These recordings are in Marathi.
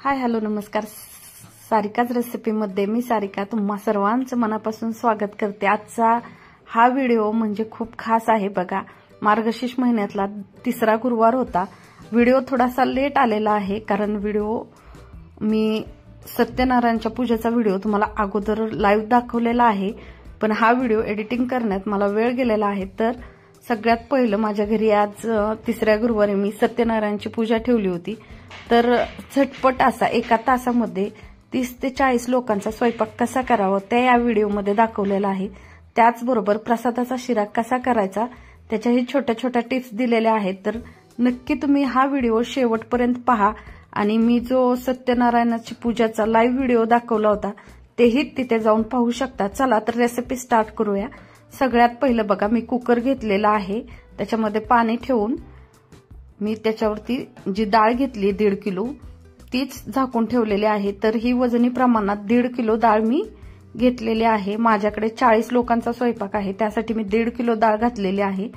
हाय हॅलो नमस्कार. सारिकाच रेसिपीमध्ये मी सारिका तुम्हा सर्वांचं मनापासून स्वागत करते. आजचा हा व्हिडिओ म्हणजे खूप खास आहे बघा. मार्गशीर्ष महिन्यातला तिसरा गुरुवार होता. व्हिडिओ थोडासा लेट आलेला आहे कारण व्हिडिओ मी सत्यनारायणच्या पूजेचा व्हिडिओ तुम्हाला अगोदर लाईव्ह दाखवलेला आहे, पण हा व्हिडिओ एडिटिंग करण्यात मला वेळ गेलेला आहे. तर सगळ्यात पहिलं माझ्या घरी आज तिसऱ्या गुरुवारी मी सत्यनारायणची पूजा ठेवली होती. तर झटपट असा एका तासामध्ये 30 ते 40 लोकांचा स्वयंपाक कसा करावा ते या व्हिडिओमध्ये दाखवलेला आहे. त्याचबरोबर प्रसादाचा शिरा कसा करायचा त्याच्याही छोट्या छोट्या टिप्स दिलेल्या आहेत. तर नक्की तुम्ही हा व्हिडिओ शेवटपर्यंत पहा. आणि मी जो सत्यनारायणाची पूजाचा लाईव्ह व्हिडिओ दाखवला होता तेही तिथे जाऊन पाहू शकता. चला तर रेसिपी स्टार्ट करूया. सगळ्यात पहिलं बघा, मी कुकर घेतलेला आहे. त्याच्यामध्ये पाणी ठेवून मी त्याच्यावरती जी डाळ घेतली 1.5 किलो तीच झाकून ठेवलेली आहे. तर ही वजनी प्रमाणात 1.5 किलो डाळ मी घेतलेली आहे. माझ्याकडे 40 लोकांचा स्वयंपाक आहे, त्यासाठी मी 1.5 किलो डाळ घातलेली आहे.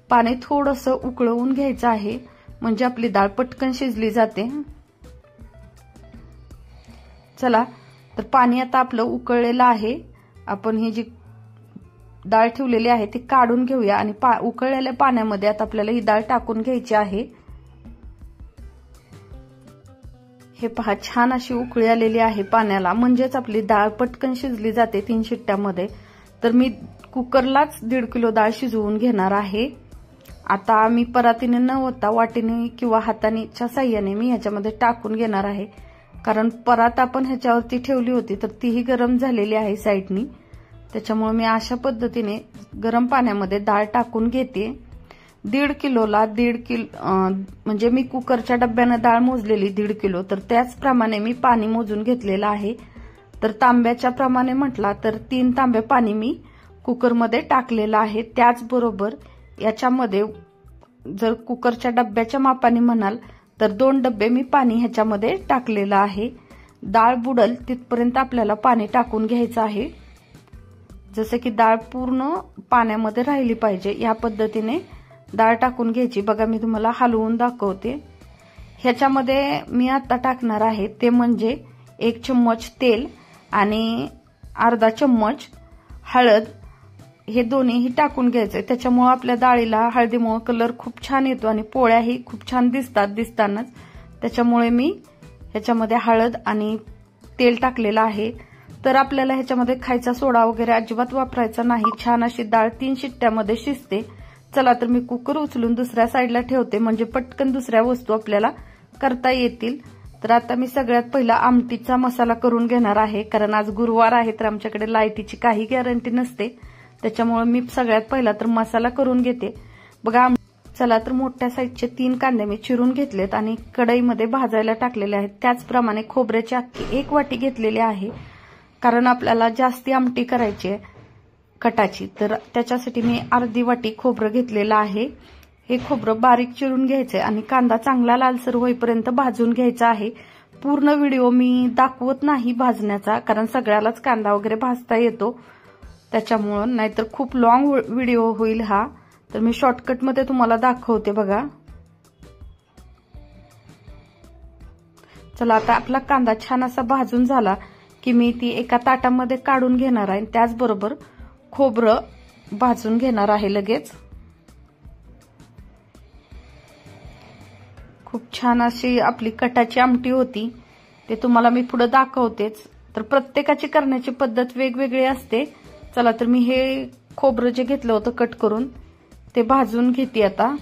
पाणी थोडंसं उकळवून घ्यायचं आहे म्हणजे आपली डाळ पटकन शिजली जाते. चला तर पाणी आता आपलं उकळलेलं आहे. आपण ही जी डाळ ठेवलेली आहे ती काढून घेऊया आणि उकळलेल्या पाण्यामध्ये आता आपल्याला ही डाळ टाकून घ्यायची आहे. हे पहा, छान अशी उकळी आलेली आहे पाण्याला, म्हणजेच आपली डाळ पटकन शिजली जाते 3 शिट्ट्यामध्ये. तर मी कुकरलाच 1.5 किलो डाळ शिजवून घेणार आहे. आता मी परातीने न होता वाटीने किंवा हातानेच्या साह्याने मी ह्याच्यामध्ये टाकून घेणार आहे. कारण परात आपण ह्याच्यावरती ठेवली होती तर तीही गरम झालेली आहे साईडनी. त्याच्यामुळे मी अशा पद्धतीने गरम पाण्यामध्ये डाळ टाकून घेते. 1.5 किलोला 1.5 किलो म्हणजे मी कुकरच्या डब्यानं डाळ मोजलेली 1.5 किलो, तर त्याचप्रमाणे मी पाणी मोजून घेतलेलं आहे. तर तांब्याच्या प्रमाणे म्हटला तर 3 तांबे पाणी मी कुकरमध्ये टाकलेलं आहे. त्याचबरोबर याच्यामध्ये जर कुकरच्या डब्याच्या मापाने म्हणाल तर 2 डब्बे मी पाणी ह्याच्यामध्ये टाकलेलं आहे. डाळ बुडल तिथपर्यंत आपल्याला पाणी टाकून घ्यायचं आहे. जसं की डाळ पूर्ण पाण्यामध्ये राहिली पाहिजे या पद्धतीने डाळ टाकून घ्यायची. बघा मी तुम्हाला हलवून दाखवते. ह्याच्यामध्ये मी आता टाकणार आहे ते म्हणजे 1 चम्मच तेल आणि अर्धा चम्मच हळद. हे दोन्हीही टाकून घ्यायचंय. त्याच्यामुळे आपल्या डाळीला हळदीमुळे कलर खूप छान येतो आणि पोळ्याही खूप छान दिसतात दिसतानाच. त्याच्यामुळे मी ह्याच्यामध्ये हळद आणि तेल टाकलेलं आहे. तर आपल्याला ह्याच्यामध्ये खायचा सोडा वगैरे अजिबात वापरायचा नाही. छान अशी डाळ 3 शिट्ट्यामध्ये शिजते. चला तर मी कुकर उचलून दुसऱ्या साईडला ठेवते म्हणजे पटकन दुसऱ्या वस्तू आपल्याला करता येतील. तर आता मी सगळ्यात पहिला आमटीचा मसाला करून घेणार आहे. कारण आज गुरुवार आहे तर आमच्याकडे लाईटीची काही गॅरंटी नसते. त्याच्यामुळे मी सगळ्यात पहिला तर मसाला करून घेते. बघा, चला तर मोठ्या साईजचे 3 कांदे मी चिरून घेतलेत आणि कढईमध्ये भाजायला टाकलेले आहेत. त्याचप्रमाणे खोबऱ्याची अख्खी 1 वाटी घेतलेली आहे. कारण आपल्याला जास्ती आमटी करायची आहे कटाची, तर त्याच्यासाठी मी अर्धी वाटी खोबरं घेतलेलं आहे. हे खोबरं बारीक चिरून घ्यायचंय आणि कांदा चांगला लालसर होईपर्यंत भाजून घ्यायचा आहे. पूर्ण व्हिडिओ मी दाखवत नाही भाजण्याचा, कारण सगळ्यालाच कांदा वगैरे भाजता येतो त्याच्यामुळं, नाहीतर खूप लॉंग व्हिडिओ होईल हा. तर मी शॉर्टकटमध्ये तुम्हाला दाखवते बघा. चला आता आपला कांदा छान असा भाजून झाला की मी ती एका ताटामध्ये काढून घेणार आहे. त्याचबरोबर खोबरं भाजून घेणार आहे लगेच. खूप छान अशी आपली कटाची आमटी होती, ते तुम्हाला मी पुढे दाखवतेच. तर प्रत्येकाची करण्याची पद्धत वेगवेगळी असते. चला तर मी हे खोबरं जे घेतलं होतं कट करून ते भाजून घेते आता.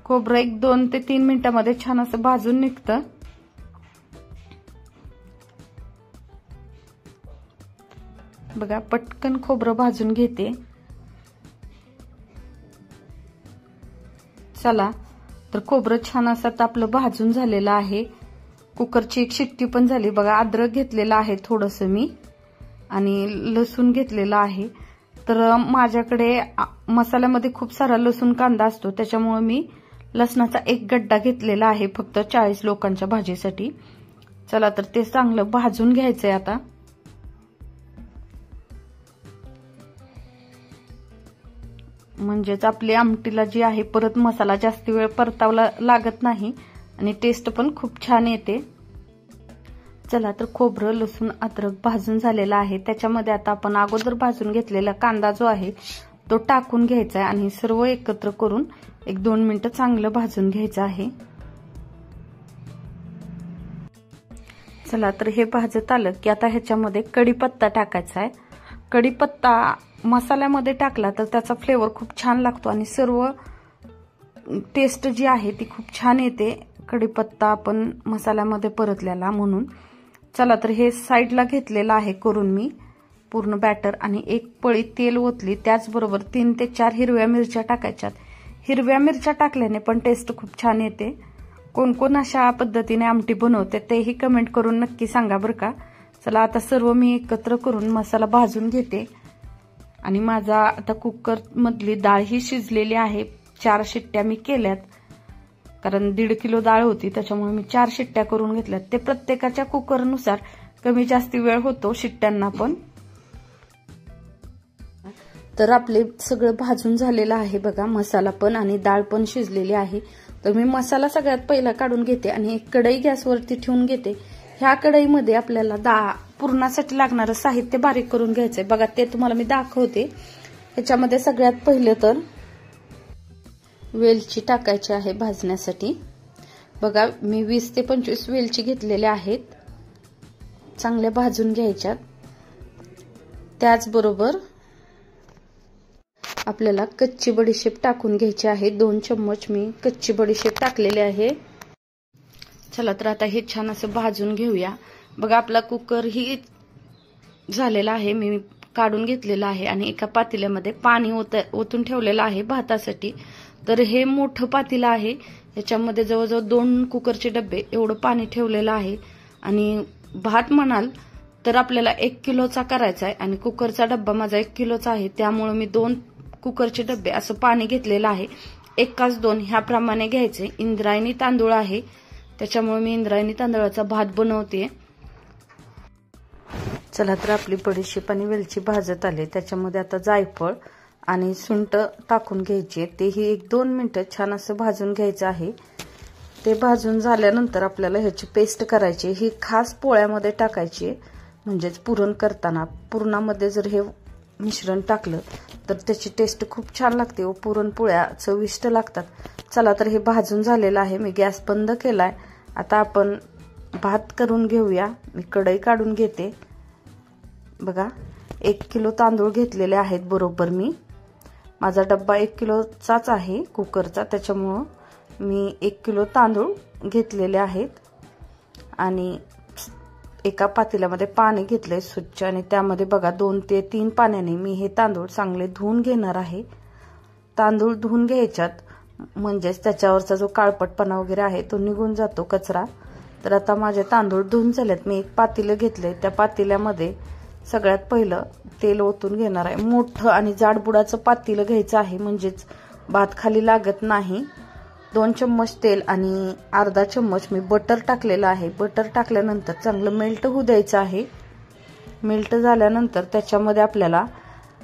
खोबरं 1-2 ते 3 मिनिटांमध्ये छान असं भाजून निघतं. बघा, पटकन खोबरं भाजून घेते. चला तर खोबरं छान असं आपलं भाजून झालेलं आहे. कुकरची 1 शिट्टी पण झाली. बघा, अद्रक घेतलेलं आहे थोडंसं मी आणि लसूण घेतलेला आहे. तर माझ्याकडे मसाल्यामध्ये खूप सारा लसूण कांदा असतो, त्याच्यामुळे मी लसणाचा 1 गड्डा घेतलेला आहे फक्त 40 लोकांच्या भाजीसाठी. चला तर ते चांगलं भाजून घ्यायचंय आता. म्हणजेच आपली आमटीला जी आहे परत मसाला जास्त वेळ परतावला लागत नाही. आणि टेस्ट पण खूप छान येते। चला तर खोबरं, लसूण, अद्रक भाजून झालेला आहे। त्याच्यामध्ये आता आपण अगोदर भाजून घेतलेला कांदा जो आहे तो टाकून घ्यायचा आहे आणि सर्व एकत्र करून 1-2 मिनिटं चांगलं भाजून घ्यायचं आहे। चला तर हे भाजत आलं की आता ह्याच्यामध्ये कढीपत्ता टाकायचा आहे। कढीपत्ता मसाल्यामध्ये टाकला तर त्याचा फ्लेवर खूप छान लागतो आणि सर्व टेस्ट जी आहे ती खूप छान येते कढीपत्ता आपण मसाल्यामध्ये परतल्याला म्हणून। चला तर हे साईडला घेतलेलं आहे करून मी पूर्ण बॅटर आणि 1 पळी तेल ओतली। त्याचबरोबर 3 ते 4 हिरव्या मिरच्या टाकायच्यात। हिरव्या मिरच्या टाकल्याने पण टेस्ट खूप छान येते। कोण कोण अशा पद्धतीने आमटी बनवते तेही कमेंट करून नक्की सांगा बरं का। चला आता सर्व मी एकत्र करून मसाला भाजून घेते आणि माझा आता कुकर मधली डाळ ही शिजलेली आहे। 4 शिट्ट्या मी केल्यात कारण 1.5 किलो डाळ होती त्याच्यामुळे मी 4 शिट्ट्या करून घेतल्यात। ते प्रत्येकाच्या कुकरनुसार कमी जास्ती वेळ होतो शिट्ट्यांना पण। तर आपले सगळं भाजून झालेलं आहे बघा, मसाला पण आणि डाळ पण शिजलेली आहे। तर मी मसाला सगळ्यात पहिला काढून घेते आणि एक कढई गॅसवरती ठेवून घेते। ह्या कढईमध्ये आपल्याला पुरणासाठी लागणारं साहित्य बारीक करून घ्यायचंय बघा, ते तुम्हाला मी दाखवते। ह्याच्यामध्ये सगळ्यात पहिलं तर वेलची टाकायची आहे भाजण्यासाठी। बघा मी 20 ते 25 वेलची घेतलेल्या आहेत, चांगल्या भाजून घ्यायच्यात। त्याचबरोबर आपल्याला कच्ची बडीशेप टाकून घ्यायची आहे। 2 चम्मच मी कच्ची बडीशेप टाकलेली आहे। चला तर आता हे छान असं भाजून घेऊया। बघा आपला कुकर ही झालेला आहे, मी काढून घेतलेला आहे आणि एका पातेल्यामध्ये पाणी ओतून ठेवलेलं आहे भातासाठी। तर हे मोठं पातेलं आहे, याच्यामध्ये जवळजवळ 2 कुकरचे डब्बे एवढं पाणी ठेवलेलं आहे। आणि भात म्हणाल तर आपल्याला 1 किलोचा करायचा आहे आणि कुकरचा डब्बा माझा 1 किलोचा आहे, त्यामुळे मी 2 कुकरचे डब्बे असं पाणी घेतलेलं आहे। 1-2 ह्याप्रमाणे घ्यायचे। इंद्रायणी तांदूळ आहे त्याच्यामुळे मी इंद्रायणी तांदळाचा भात बनवते। चला तर आपली बडीशेप आणि वेलची भाजत आले, त्याच्यामध्ये आता जायफळ आणि सुंठ टाकून घ्यायचे। तेही 1-2 मिनिटं छान असं भाजून घ्यायचं आहे। ते भाजून झाल्यानंतर आपल्याला ह्याची पेस्ट करायची, ही खास पोळ्यामध्ये टाकायची म्हणजेच पुरण करताना। पुरणामध्ये जर हे मिश्रण टाकलं तर त्याची टेस्ट खूप छान लागते व पुरणपोळ्या चविष्ट लागतात। चला तर हे भाजून झालेलं आहे, मी गॅस बंद केलाय। आता आपण भात करून घेऊया। मी कढई काढून घेते बघा, 1 किलो तांदूळ घेतलेले आहेत बरोबर। मी माझा डब्बा 1 किलोचाच आहे कुकरचा, त्याच्यामुळं मी 1 किलो तांदूळ घेतलेले आहेत आणि एका पातेल्यामध्ये पाणी घेतलंय स्वच्छ आणि त्यामध्ये बघा 2 ते 3 पाण्याने मी हे तांदूळ चांगले धुवून घेणार आहे। तांदूळ धुवून घ्यायच्यात म्हणजेच त्याच्यावरचा जो काळपटपणा वगैरे आहे तो निघून जातो, कचरा। तर आता माझे तांदूळ धुवून झालेत। मी एक पातेलं घेतलंय, त्या पातेल्यामध्ये सगळ्यात पहिलं तेल ओतून घेणार आहे। मोठं आणि जाडबुडाचं पातेलं घ्यायचं आहे म्हणजेच भात खाली लागत नाही। 2 चम्मच तेल आणि अर्धा चम्मच मी बटर टाकलेलं आहे। बटर टाकल्यानंतर चांगलं मेल्ट होऊ द्यायचं आहे। मेल्ट झाल्यानंतर त्याच्यामध्ये आपल्याला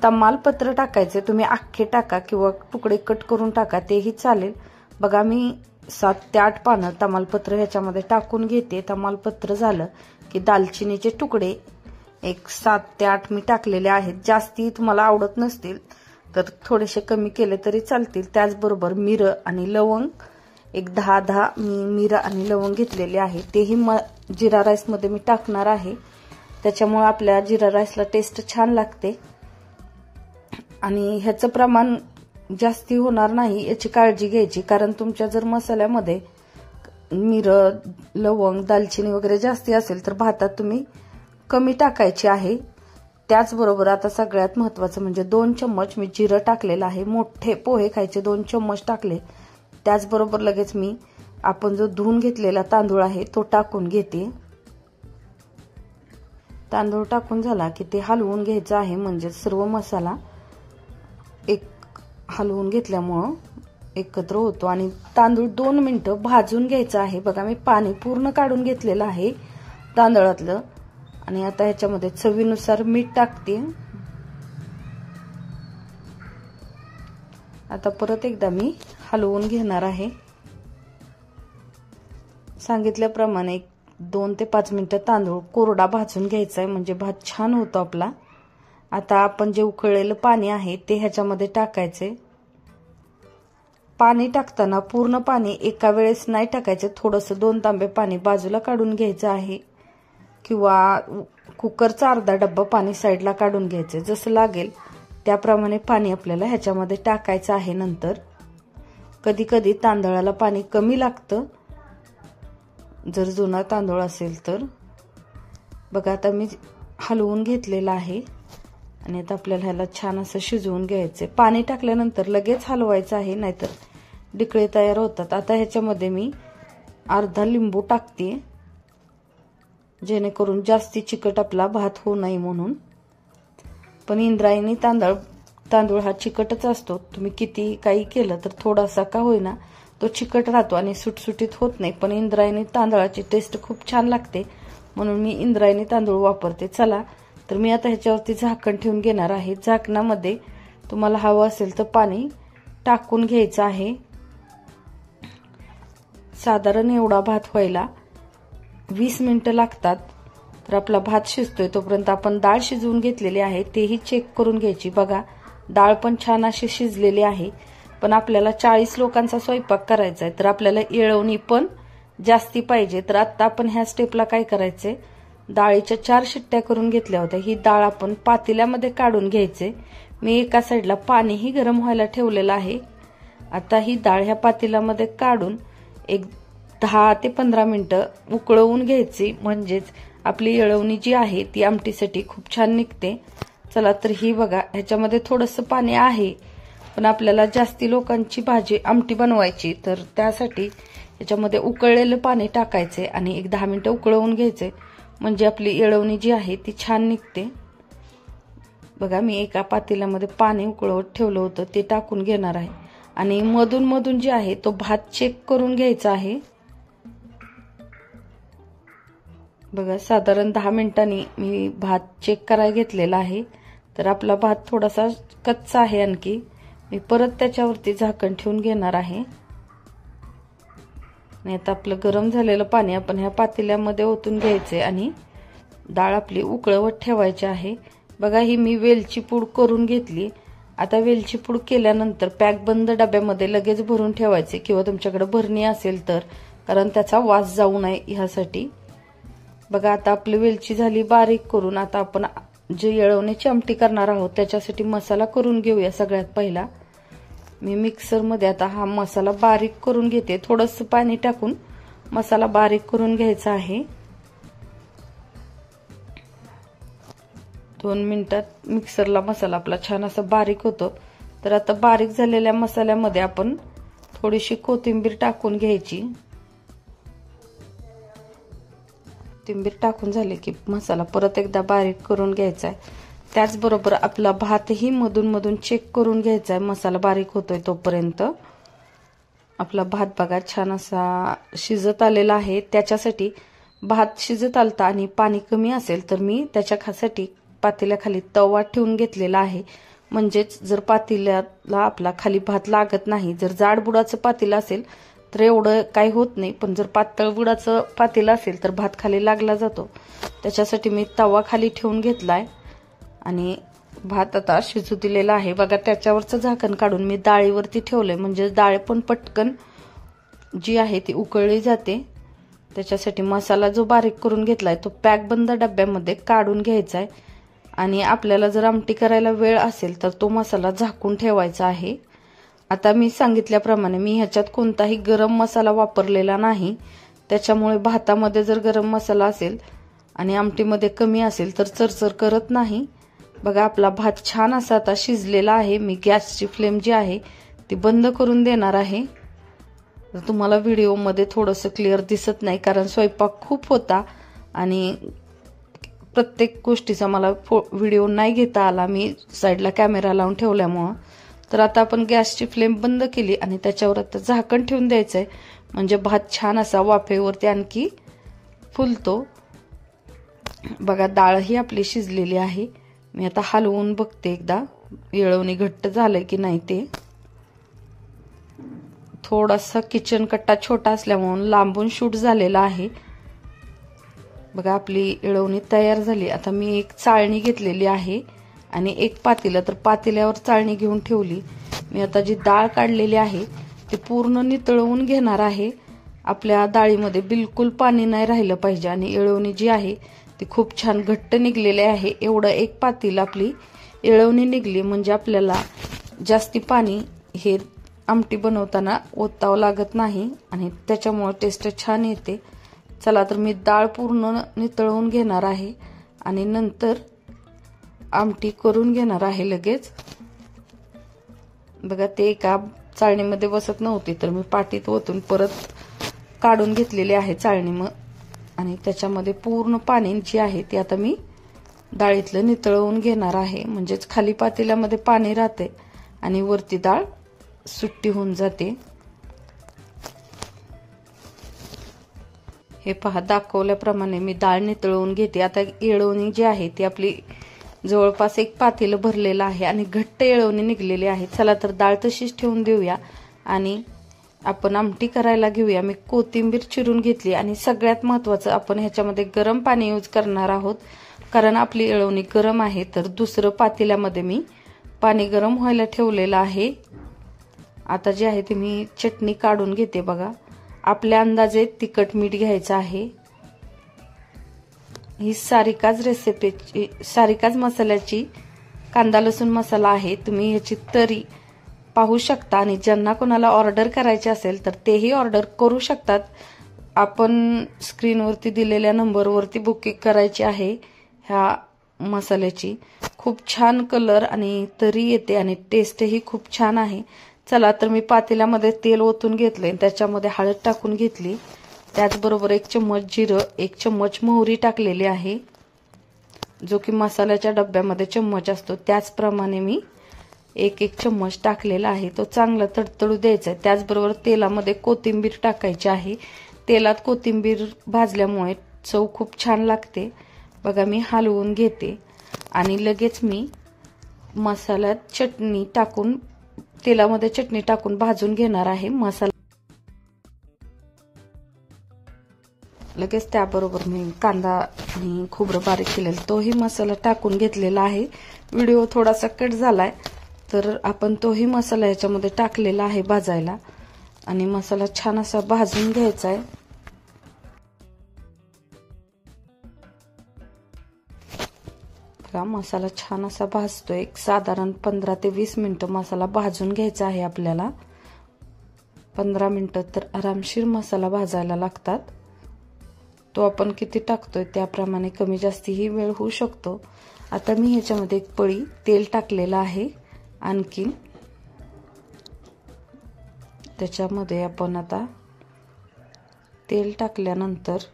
तमालपत्र टाकायचे, तुम्ही अख्खे टाका किंवा तुकडे कट करून टाका तेही चालेल। बघा मी 7 ते 8 पानं तमालपत्र ह्याच्यामध्ये टाकून घेते। तमालपत्र झालं की दालचिनीचे तुकडे एक 7 ते 8 मी टाकलेले आहेत। जास्ती तुम्हाला आवडत नसतील तर थोडेसे कमी केले तरी चालतील। त्याचबरोबर मिरं आणि लवंग एक 10 मी मिरं आणि लवंग घेतलेले आहे, तेही जिरा राईस मध्ये मी टाकणार आहे, त्याच्यामुळे आपल्या जिरा राईसला टेस्ट छान लागते आणि ह्याचं प्रमाण जास्ती होणार नाही याची काळजी घ्यायची, कारण तुमच्या जर मसाल्यामध्ये मिरं, लवंग, दालचिनी वगैरे जास्ती असेल तर भातात तुम्ही कमी टाकायची आहे। त्याचबरोबर आता सगळ्यात महत्त्वाचं म्हणजे 2 चम्मच मी जिरं टाकलेलं आहे। मोठे पोहे खायचे 2 चम्मच टाकले। त्याचबरोबर लगेच मी आपण जो धुवून घेतलेला तांदूळ आहे तो टाकून घेते। तांदूळ टाकून झाला की ते हलवून घ्यायचं आहे, म्हणजे सर्व मसाला एक हलवून घेतल्यामुळं एकत्र होतो आणि तांदूळ 2 मिनिटं भाजून घ्यायचं आहे। बघा मी पाणी पूर्ण काढून घेतलेलं आहे तांदळातलं आणि आता ह्याच्यामध्ये चवीनुसार मीठ टाकते। आता परत एकदा मी हलवून घेणार आहे। सांगितल्याप्रमाणे 2 ते 5 मिनिटं तांदूळ कोरडा भाजून घ्यायचा आहे, म्हणजे भात छान होतो आपला। आता आपण जे उकळलेलं पाणी आहे ते ह्याच्यामध्ये टाकायचे। पाणी टाकताना पूर्ण पाणी एका वेळेस नाही टाकायचे, थोडंसं 2 तांबे पाणी बाजूला काढून घ्यायचं आहे, किंवा कुकरचा अर्धा डब्बा पाणी साईडला काढून घ्यायचे। जसं लागेल त्याप्रमाणे पाणी आपल्याला ह्याच्यामध्ये टाकायचं आहे। नंतर कधी कधी तांदळाला पाणी कमी लागतं जर जुना तांदूळ असेल तर। बघा आता मी हलवून घेतलेला आहे आणि आता आपल्याला ह्याला छान असं शिजवून घ्यायचे। पाणी टाकल्यानंतर लगेच हलवायचं आहे, नाहीतर डिकळे तयार होतात। आता ह्याच्यामध्ये मी अर्धा लिंबू टाकते, जेणेकरून जास्ती चिकट आपला भात होऊ नये म्हणून। पण इंद्रायणी तांदूळ हा चिकटच असतो, तुम्ही किती काही केलं तर थोडासा का होईना तो चिकट राहतो आणि सुटसुटीत होत नाही। पण इंद्रायणी तांदळाची टेस्ट खूप छान लागते, म्हणून मी इंद्रायणी तांदूळ वापरते। चला तर मी आता ह्याच्यावरती झाकण ठेवून घेणार आहे। झाकणामध्ये तुम्हाला हवं असेल तर पाणी टाकून घ्यायचं आहे। साधारण एवढा भात व्हायला 20 मिनिटं लागतात। तर आपला भात शिजतोय तोपर्यंत आपण डाळ शिजवून घेतलेली आहे तेही चेक करून घ्यायची। बघा डाळ पण छान अशी शिजलेली आहे, पण आपल्याला 40 लोकांचा स्वयंपाक करायचा आहे, तर आपल्याला येळवणी पण जास्ती पाहिजे। तर आता आपण ह्या स्टेपला काय करायचे, डाळीच्या 4 शिट्ट्या करून घेतल्या होत्या। ही डाळ आपण पातेल्यामध्ये काढून घ्यायचे। मी एका साईडला पाणीही गरम व्हायला ठेवलेलं आहे। आता ही डाळ ह्या पातेल्यामध्ये काढून एक 10 ते 15 मिनिटं उकळवून घ्यायची, म्हणजेच आपली येळवणी जी आहे ती आमटीसाठी खूप छान निघते। चला तर ही बघा ह्याच्यामध्ये थोडंसं पाणी आहे, पण आपल्याला जास्ती लोकांची भाजी आमटी बनवायची, तर त्यासाठी ह्याच्यामध्ये उकळलेलं पाणी टाकायचे आणि एक 10 मिनिटं उकळवून घ्यायचे, म्हणजे आपली येळवणी जी आहे ती छान निघते। बघा मी एका पातेल्यामध्ये पाणी उकळवत ठेवलं होतं ते टाकून घेणार आहे आणि मधून मधून जे आहे तो भात चेक करून घ्यायचा आहे। बघा साधारण 10 मिनिटांनी मी भात चेक करायला घेतलेला आहे, तर आपला भात थोडासा कच्चा आहे। आणखी मी परत त्याच्यावरती झाकण ठेवून घेणार आहे आणि आता आपलं गरम झालेलं पाणी आपण ह्या पातेल्यामध्ये ओतून घ्यायचे आणि डाळ आपली उकळवत ठेवायची आहे। बघा ही मी वेलची पूड करून घेतली। आता वेलची पूड केल्यानंतर पॅक बंद डब्यामध्ये लगेच भरून ठेवायचे, किंवा तुमच्याकडे भरणी असेल तर, कारण त्याचा वास जाऊ नये ह्यासाठी। बघा आता आपली वेलची झाली बारीक करून। आता आपण जे येळवण्याची आमटी करणार आहोत त्याच्यासाठी मसाला करून घेऊया। सगळ्यात पहिला मी मिक्सरमध्ये आता हा मसाला बारीक करून घेते। थोडंसं पाणी टाकून मसाला बारीक करून घ्यायचा आहे। 2 मिनिटात मिक्सरला मसाला आपला छान असा बारीक होतो। तर आता बारीक झालेल्या मसाल्यामध्ये आपण थोडीशी कोथिंबीर टाकून घ्यायची। कोथिंबीर टाकून झाले की मसाला परत एकदा बारीक करून घ्यायचा आहे। त्याचबरोबर आपला भातही मधून मधून चेक करून घ्यायचा आहे, मसाला बारीक होतोय तोपर्यंत। आपला भात बघा छान असा शिजत आलेला आहे। त्याच्यासाठी भात शिजत आलता आणि पाणी कमी असेल तर मी त्याच्यासाठी पातेल्याखाली तवा ठेवून घेतलेला आहे, म्हणजेच जर पातेल्याला आपला खाली भात लागत नाही। जर जाड बुडाचं पातेलं असेल तर एवढं काही होत नाही, पण जर पातळ बुडाचं पातेलं असेल तर भात खाली लागला जातो। त्याच्यासाठी मी तवा खाली ठेवून घेतलाय आणि भात आता शिजू दिलेला आहे। बघा त्याच्यावरचं झाकण काढून मी डाळीवरती ठेवलंय, म्हणजे डाळ पण पटकन जी आहे ती उकळली जाते। त्याच्यासाठी मसाला जो बारीक करून घेतलाय तो पॅक बंद डब्यामध्ये काढून घ्यायचा आहे आणि आपल्याला जर आमटी करायला वेळ असेल तर तो मसाला झाकून ठेवायचा आहे। आता मी सांगितल्याप्रमाणे मी ह्याच्यात कोणताही गरम मसाला वापरलेला नाही, त्याच्यामुळे भातामध्ये जर गरम मसाला असेल आणि आमटीमध्ये कमी असेल तर चरचर करत नाही। बघा आपला भात छान असा आता शिजलेला आहे। मी गॅसची फ्लेम जी आहे ती बंद करून देणार आहे। तुम्हाला व्हिडिओमध्ये थोडंसं क्लिअर दिसत नाही, कारण स्वयंपाक खूप होता आणि प्रत्येक गोष्टीचा मला व्हिडिओ नाही घेता आला, मी साईडला कॅमेरा लावून ठेवल्यामुळं। तर आता आपण गॅसची फ्लेम बंद केली आणि त्याच्यावर आता झाकण ठेवून द्यायचंय, म्हणजे भात छान असा वाफेवरती आणखी फुलतो। बघा डाळ ही आपली शिजलेली आहे। मी आता हलवून बघते एकदा येळवणी घट्ट झालंय की नाही ते। थोडासा किचन कट्टा छोटा असल्यामुळे लांबून शूट झालेला आहे। बघा आपली येळवणी तयार झाली। आता मी एक चाळणी घेतलेली आहे आणि एक पातेलं, तर पातेल्यावर चाळणी घेऊन ठेवली। मी आता जी डाळ काढलेली आहे ती पूर्ण नितळवून घेणार आहे। आपल्या डाळीमध्ये बिलकुल पाणी नाही राहिलं पाहिजे आणि येळवणी जी आहे ती खूप छान घट्ट निघलेली आहे। एवढं एक पातेलं आपली येळवणी निघली म्हणजे आपल्याला जास्ती पाणी हे आमटी बनवताना ओतावं लागत नाही आणि त्याच्यामुळे टेस्ट छान येते। चला तर मी डाळ पूर्ण नितळवून घेणार आहे आणि नंतर आमटी करून घेणार आहे लगेच। बघा ते एका चाळणीमध्ये बसत नव्हती तर मी पाटीत ओतून परत काढून घेतलेली आहे चाळणी आणि त्याच्यामध्ये पूर्ण पाणी जे आहे ते आता मी डाळीतलं नितळवून घेणार आहे। म्हणजेच खाली पातेल्यामध्ये पाणी राहते आणि वरती डाळ सुट्टी होऊन जाते। हे पहा दाखवल्याप्रमाणे मी डाळ नितळवून घेते। आता येळवणी जी आहे ती आपली जवळपास एक पातेलं भरलेलं आहे आणि घट्ट येळवणी निघलेली आहे। चला तर डाळ तशीच ठेवून देऊया आणि आपण आमटी करायला घेऊया। मी कोथिंबीर चिरून घेतली आणि सगळ्यात महत्त्वाचं आपण ह्याच्यामध्ये गरम पाणी यूज करणार आहोत, कारण आपली येळवणी गरम आहे। तर दुसरं पातेल्यामध्ये मी पाणी गरम व्हायला ठेवलेलं आहे। आता जे आहे ते मी चटणी काढून घेते। बघा आपल्या अंदाजे तिखट मीठ घ्यायचं आहे। ही सारिकाच मसाल्याची कांदा लसूण मसाला आहे। तुम्ही ह्याची तरी पाहू शकता आणि ज्यांना कोणाला ऑर्डर करायची असेल तर तेही ऑर्डर करू शकतात। आपण स्क्रीनवरती दिलेल्या नंबरवरती बुकिंग करायची आहे। ह्या मसाल्याची खूप छान कलर आणि तरी येते आणि टेस्टही खूप छान आहे। चला तर मी पातेल्यामध्ये तेल ओतून घेतले, त्याच्यामध्ये हळद टाकून घेतली, त्याचबरोबर 1 चम्मच जिरं, 1 चम्मच मोहरी टाकलेली आहे, जो की मसाल्याच्या डब्यामध्ये चम्मच असतो त्याचप्रमाणे मी 1 चम्मच टाकलेला आहे। तो चांगला तडतडू द्यायचा आहे। त्याचबरोबर तेलामध्ये कोथिंबीर टाकायची आहे। तेलात कोथिंबीर भाजल्यामुळे चव खूप छान लागते। बघा मी हलवून घेते आणि लगेच मी मसाल्यात चटणी टाकून तेलामध्ये चटणी टाकून भाजून घेणार आहे। मसाला लगेच त्याबरोबर मी कांदा आणि खोबरं बारीक केलेलं तोही मसाला टाकून घेतलेला आहे। व्हिडिओ थोडासा कट झालाय तर आपण तोही मसाला याच्यामध्ये टाकलेला आहे भाजायला आणि मसाला छान असा भाजून घ्यायचा आहे। मसाला छान असा भाजतोय। एक साधारण 15 ते 20 मिनिटं मसाला भाजून घ्यायचा आहे आपल्याला। 15 मिनिटं तर आरामशीर मसाला भाजायला लागतात। तो आपण किती टाकतोय त्याप्रमाणे कमी जास्तीही वेळ होऊ शकतो। आता मी ह्याच्यामध्ये 1 पळी तेल टाकलेलं आहे। आणखी त्याच्यामध्ये आपण आता तेल टाकल्यानंतर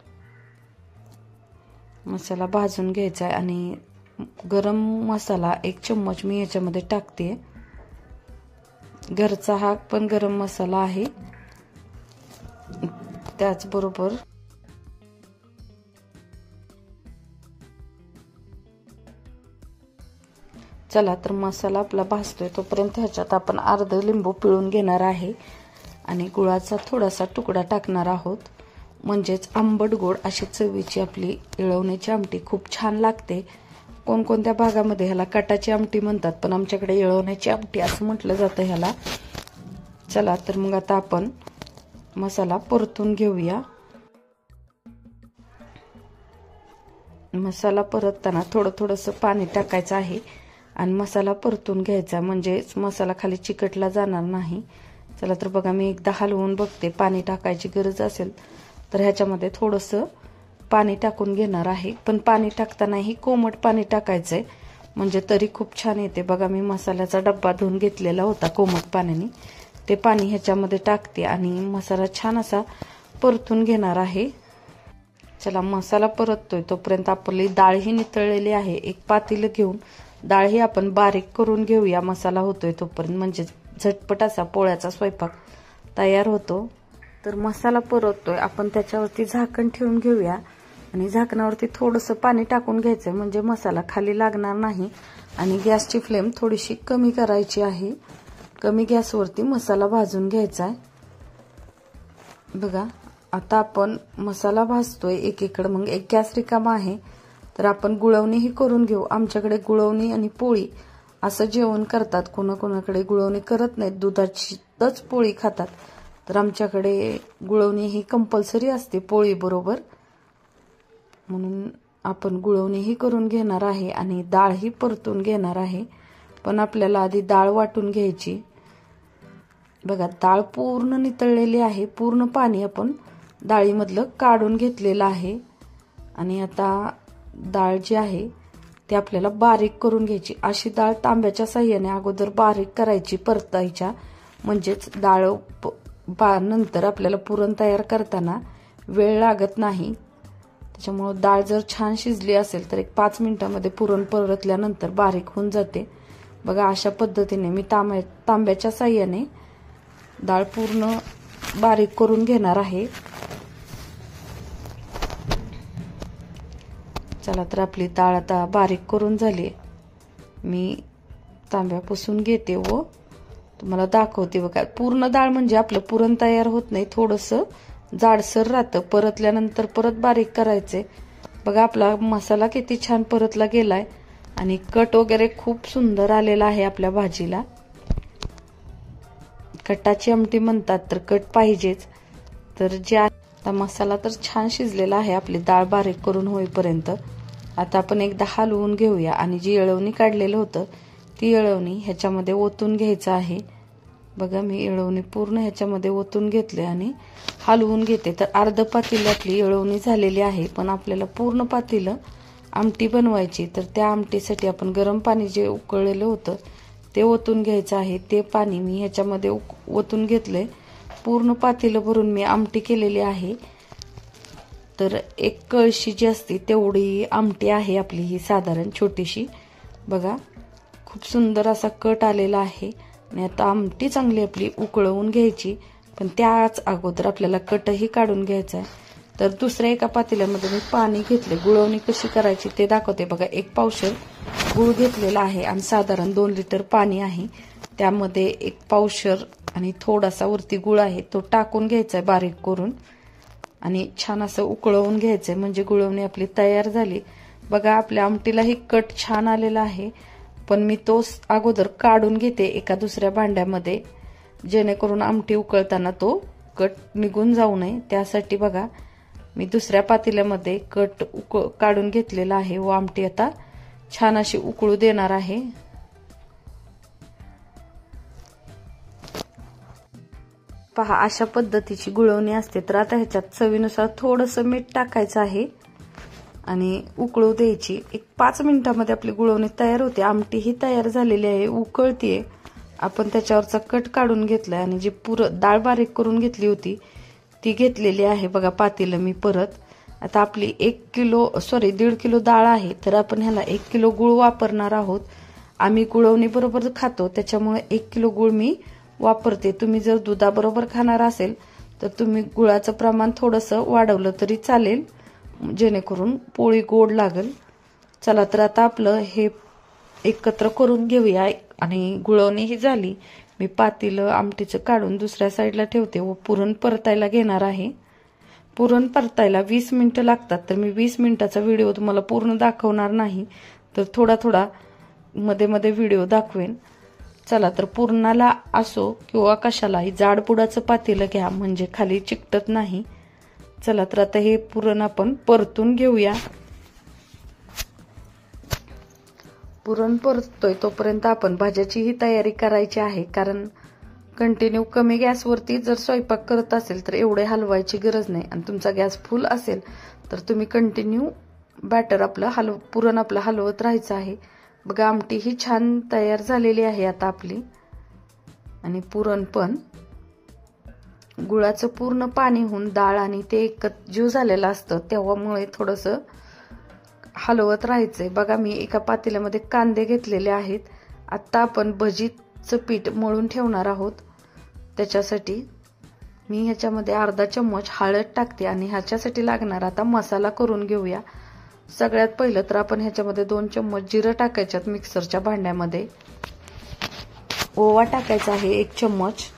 मसाला भाजून घ्यायचा आहे आणि गरम मसाला 1 चम्मच मी याच्यामध्ये टाकते। घरचा हा पण गरम मसाला आहे। त्याचबरोबर चला तर मसाला आपला भाजतोय तोपर्यंत ह्याच्यात आपण अर्ध लिंबू पिळून घेणार आहे आणि गुळाचा थोडासा तुकडा टाकणार आहोत। म्हणजेच आंबट गोड अशी चवीची आपली येळवण्याची आमटी खूप छान लागते। कोणकोणत्या भागामध्ये ह्याला कटाची आमटी म्हणतात, पण आमच्याकडे येळवण्याची आमटी असं म्हटलं जातं ह्याला। चला तर मग आता आपण मसाला परतून घेऊया। मसाला परतताना थोडंसं पाणी टाकायचं आहे आणि मसाला परतून घ्यायचा, म्हणजे मसाला खाली चिकटला जाणार नाही। चला तर बघा मी एकदा हलवून बघते, पाणी टाकायची गरज असेल तर ह्याच्यामध्ये थोडंसं पाणी टाकून घेणार आहे। पण पाणी टाकतानाही कोमट पाणी टाकायचंय, म्हणजे तरी खूप छान येते। बघा मी मसाल्याचा डब्बा धुवून घेतलेला होता कोमट पाण्याने, ते पाणी ह्याच्यामध्ये टाकते आणि मसाला छान असा परतून घेणार आहे। चला मसाला परततोय तोपर्यंत आपली डाळ ही नितळलेली आहे। एक पातेलं घेऊन डाळ ही आपण बारीक करून घेऊया मसाला होतोय तोपर्यंत, म्हणजे झटपट असा पोळ्याचा स्वयंपाक तयार होतो। तर मसाला परततोय आपण त्याच्यावरती झाकण ठेवून घेऊया आणि झाकणावरती थोडंसं पाणी टाकून घ्यायचं, म्हणजे मसाला खाली लागणार नाही। आणि गॅसची फ्लेम थोडीशी कमी करायची आहे। कमी गॅसवरती मसाला भाजून घ्यायचा आहे। बघा आता आपण मसाला भाजतोय एकीकडे, मग एक गॅस रिकामा आहे तर आपण गुळवणी ही करून घेऊ. आमच्याकडे गुळवणी आणि पोळी असं जेवण करतात, कोणाकोणाकडे गुळवणी करत नाहीत, दुधाचीच पोळी खातात. तर आमच्याकडे गुळवणी ही कंपल्सरी असते पोळी बरोबर, म्हणून आपण गुळवणी ही करून घेणार आहे आणि डाळ ही परतून घेणार आहे. पण आपल्याला आधी डाळ वाटून घ्यायची. बघा डाळ पूर्ण नितळलेली आहे, पूर्ण पाणी आपण डाळीमधलं काढून घेतलेलं आहे. आणि आता डाळ जी आहे ती आपल्याला बारीक करून घ्यायची. अशी डाळ तांब्याच्या साह्याने अगोदर बारीक करायची परतायच्या, म्हणजेच डाळ नंतर आपल्याला पुरण तयार करताना वेळ लागत नाही. त्याच्यामुळे डाळ जर छान शिजली असेल तर एक 5 मिनिटांमध्ये पुरण परतल्यानंतर बारीक होऊन जाते. बघा अशा पद्धतीने मी तांब्याच्या साह्याने डाळ पूर्ण बारीक करून घेणार आहे. चला तर आपली डाळ आता बारीक करून झाली. मी तांब्या पुसून घेते व तुम्हाला दाखवते. बघा पूर्ण डाळ म्हणजे आपलं पुरण तयार होत नाही, थोडंसं जाडसर राहतं. परतल्यानंतर परत बारीक करायचे. बघा आपला मसाला किती छान परतला गेलाय आणि कट वगैरे खूप सुंदर आलेला आहे आपल्या भाजीला. कटाची आमटी म्हणतात तर कट पाहिजेच. तर जे आता मसाला तर छान शिजलेला आहे आपली डाळ बारीक करून होईपर्यंत. आता आपण एकदा हलवून घेऊया आणि जी येळवणी काढलेलं होतं ती येळवणी ह्याच्यामध्ये ओतून घ्यायचं आहे. बघा मी येळवणी पूर्ण ह्याच्यामध्ये ओतून घेतले आणि हलवून घेते. तर अर्ध पातेलं आपली येळवणी झालेली आहे, पण आपल्याला पूर्ण पातेलं आमटी बनवायची. तर त्या आमटीसाठी आपण गरम पाणी जे उकळलेलं होतं ते ओतून घ्यायचं आहे. ते पाणी मी ह्याच्यामध्ये ओतून घेतलंय. पूर्ण पातेलं भरून मी आमटी केलेली आहे. तर एक कळशी जी असते तेवढी आमटी आहे आपली ही, साधारण छोटीशी. बघा खूप सुंदर असा कट आलेला आहे. आणि आता आमटी चांगली आपली उकळवून घ्यायची, पण त्याच अगोदर आपल्याला कटही काढून घ्यायचा आहे. तर दुसऱ्या एका पातेल्यामध्ये मी पाणी घेतले. गुळवणी कशी करायची ते दाखवते. बघा 1 पावशर गुळ घेतलेला आहे आणि साधारण 2 लिटर पाणी आहे. त्यामध्ये 1 पावशर आणि थोडासा वरती गुळ आहे तो टाकून घ्यायचा आहे बारीक करून आणि छान असं उकळवून घ्यायचंय, म्हणजे गुळवणी आपली तयार झाली. बघा आपल्या आमटीलाही कट छान आलेला आहे, पण मी तो अगोदर काढून घेते एका दुसऱ्या भांड्यामध्ये, जेणेकरून आमटी उकळताना तो कट निघून जाऊ नये. त्यासाठी बघा मी दुसऱ्या पातेल्यामध्ये कट काढून घेतलेला आहे व आमटी आता छान अशी उकळू देणार आहे. पहा अशा पद्धतीची गुळवणी असते. तर आता ह्याच्यात चवीनुसार थोडंसं मीठ टाकायचं आहे आणि उकळू द्यायची. एक 5 मिनिटांमध्ये आपली गुळवणी तयार होते. आमटी ही तयार झालेली आहे, उकळतीये. आपण त्याच्यावरचा कट काढून घेतलाय आणि जी डाळ बारीक करून घेतली होती ती घेतलेली आहे. बघा पातेलं मी परत. आता आपली 1.5 किलो डाळ आहे, तर आपण ह्याला 1 किलो गुळ वापरणार आहोत. आम्ही गुळवणी बरोबर खातो त्याच्यामुळे 1 किलो गुळ मी वापरते. तुम्ही जर दुधाबरोबर खाणार असेल तर तुम्ही गुळाचं प्रमाण थोडंसं वाढवलं तरी चालेल, जेणेकरून पोळी गोड लागेल. चला तर आता आपलं हे एकत्र करून घेऊया आणि गुळवणी ही झाली. मी पातेलं आमटीचं काढून दुसऱ्या साईडला ठेवते व पुरण परतायला घेणार आहे. पुरण परतायला 20 मिनिटं लागतात, तर मी 20 मिनिटाचा व्हिडिओ तुम्हाला पूर्ण दाखवणार नाही, तर थोडा थोडा मध्ये मध्ये व्हिडिओ दाखवेन. चला तर पुरणाला असो किंवा कशालाही जाडबुडाचं पातेलं घ्या, म्हणजे खाली चिकटत नाही. चला तर आता हे पुरण आपण परतून घेऊया. पुरण परततोय तोपर्यंत आपण भाज्याची ही तयारी करायची आहे, कारण कंटिन्यू कमी गॅसवरती जर स्वयंपाक करत असेल तर एवढे हलवायची गरज नाही. आणि तुमचा गॅस फुल असेल तर तुम्ही कंटिन्यू बॅटर आपलं पुरण आपलं हलवत राहायचं आहे. बघा आमटी ही छान तयार झालेली आहे आता आपली. आणि पुरण पण गुळाचं पूर्ण पाणी होऊन डाळ आणि ते जीव झालेलं असतं, तेव्हामुळे थोडंसं हलवत राहायचंय. बघा मी एका पातेल्यामध्ये कांदे घेतलेले आहेत. आता आपण भजीचं पीठ मळून ठेवणार आहोत. त्याच्यासाठी मी ह्याच्यामध्ये अर्धा चम्मच हळद टाकते आणि ह्याच्यासाठी लागणार आता मसाला करून घेऊया. सगळ्यात पहिलं तर आपण ह्याच्यामध्ये 2 चम्मच जिरं टाकायच्यात मिक्सरच्या भांड्यामध्ये. ओवा टाकायचा आहे 1 चम्मच.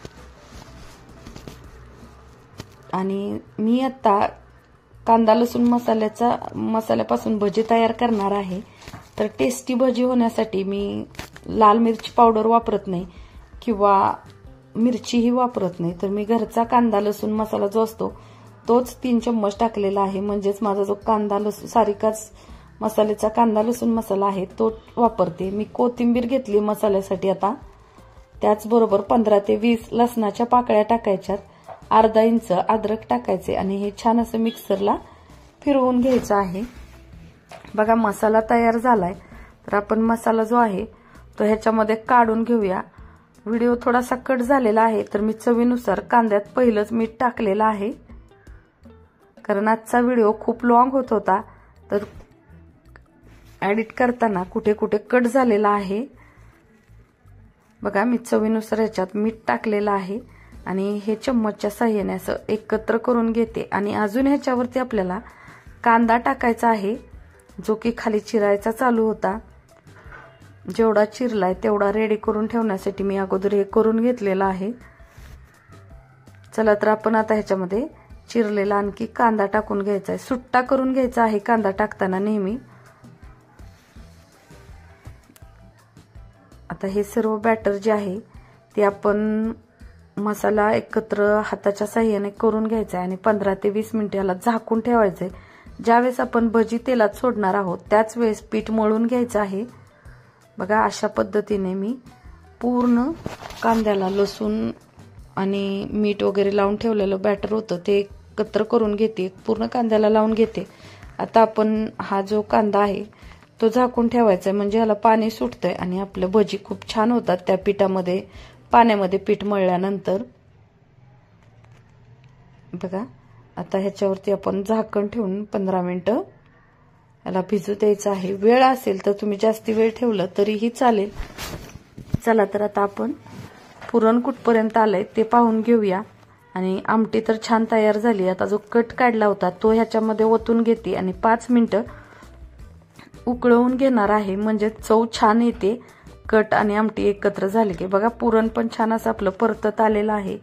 आणि मी आता कांदा लसूण मसाल्यापासून भजी तयार करणार आहे। तर टेस्टी भजी होण्यासाठी मी लाल मिरची पावडर वापरत नाही किंवा मिरचीही वापरत नाही। तर मी घरचा कांदा लसूण मसाला जो असतो तोच 3 चम्मच टाकलेला आहे। म्हणजेच माझा जो कांदा लसूण सारिकाच मसाल्याचा कांदा लसूण मसाला आहे तो वापरते। मी कोथिंबीर घेतली मसाल्यासाठी आता, त्याचबरोबर 15 ते 20 लसणाच्या पाकळ्या टाकायच्यात, अर्धा इंच अद्रक टाकायचे आणि हे छान असं मिक्सरला फिरवून घ्यायचं आहे। बघा मसाला तयार झालाय। तर आपण मसाला जो आहे तो ह्याच्यामध्ये काढून घेऊया। व्हिडिओ थोडासा कट झालेला आहे तर मी चवीनुसार कांद्यात पहिलंच मीठ टाकलेलं आहे, कारण आजचा व्हिडिओ खूप लॉंग होत होता तर एडिट करताना कुठे कुठे कट झालेला आहे। बघा मी चवीनुसार ह्याच्यात मीठ टाकलेलं आहे आणि हे चम्मचच्या साहाय्याने असं एकत्र करून घेते। आणि अजून ह्याच्यावरती आपल्याला कांदा टाकायचा आहे जो की खाली चिरायचा चालू होता। जेवढा चिरलाय तेवढा रेडी करून ठेवण्यासाठी मी अगोदर हे करून घेतलेला आहे। चला तर आपण आता ह्याच्यामध्ये चिरलेला आणखी कांदा टाकून घ्यायचा आहे। सुट्टा करून घ्यायचा आहे कांदा टाकताना नेहमी। आता हे सर्व बॅटर जे आहे ते आपण मसाला एकत्र हाताच्या साहाय्याने करून घ्यायचा आहे आणि 15 ते 20 मिनिटे याला झाकून ठेवायचे। ज्यावेळेस आपण भजी तेलात सोडणार आहोत त्याच वेळेस पीठ मळून घ्यायचं आहे। बघा अशा पद्धतीने मी पूर्ण कांद्याला लसूण आणि मीठ वगैरे लावून ठेवलेलं बॅटर होतं ते एकत्र करून घेते, पूर्ण कांद्याला लावून घेते। आता आपण हा जो कांदा आहे तो झाकून ठेवायचा आहे, म्हणजे ह्याला पाणी सुटतंय आणि आपलं भजी खूप छान होतात त्या पिठामध्ये, पाण्यामध्ये पीठ मळल्यानंतर। बघा आता ह्याच्यावरती आपण झाकण ठेवून 15 मिनिटं याला भिजू द्यायचं आहे। वेळ असेल तर तुम्ही जास्ती वेळ ठेवलं तरीही चालेल। चला तर आता आपण पुरण कुठपर्यंत आलंय ते पाहून घेऊया। आणि आमटी तर छान तयार झाली। आता जो कट काढला होता तो ह्याच्यामध्ये ओतून घेते आणि 5 मिनिटं उकळवून घेणार आहे, म्हणजे चव छान येते कट आणि आमटी एकत्र झाली की। बघा पुरण पण छान असं आपलं परतत आलेलं आहे।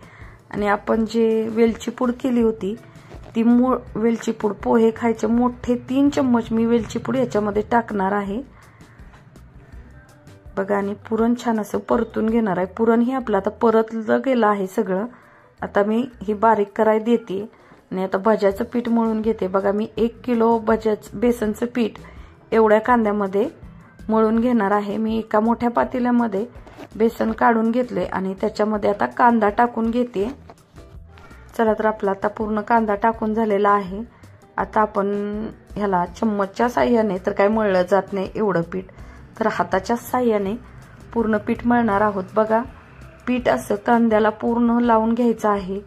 आणि आपण जे वेलची पूड केली होती ती वेलची पूड, पोहे खायचे मोठे 3 चम्मच मी वेलची पूड याच्यामध्ये टाकणार आहे। बघा आणि पुरण छान असं परतून घेणार आहे। पुरण हे आपलं आता परतलं गेलं आहे सगळं। आता मी ही बारीक कराय देते आणि आता भज्याचं पीठ मळून घेते। बघा मी 1 किलो बेसनचं पीठ एवढ्या कांद्यामध्ये मळून घेणार आहे। मी एका मोठ्या पातेल्यामध्ये बेसन काढून घेतले आणि त्याच्यामध्ये आता कांदा टाकून घेते। चला तर आपला आता पूर्ण कांदा टाकून झालेला आहे। आता आपण ह्याला चम्मचच्या साहाय्याने तर काय मळलं जात नाही एवढं पीठ, तर हाताच्या साहाय्याने पूर्ण पीठ मळणार आहोत। बघा पीठ असं कांद्याला पूर्ण लावून घ्यायचं आहे।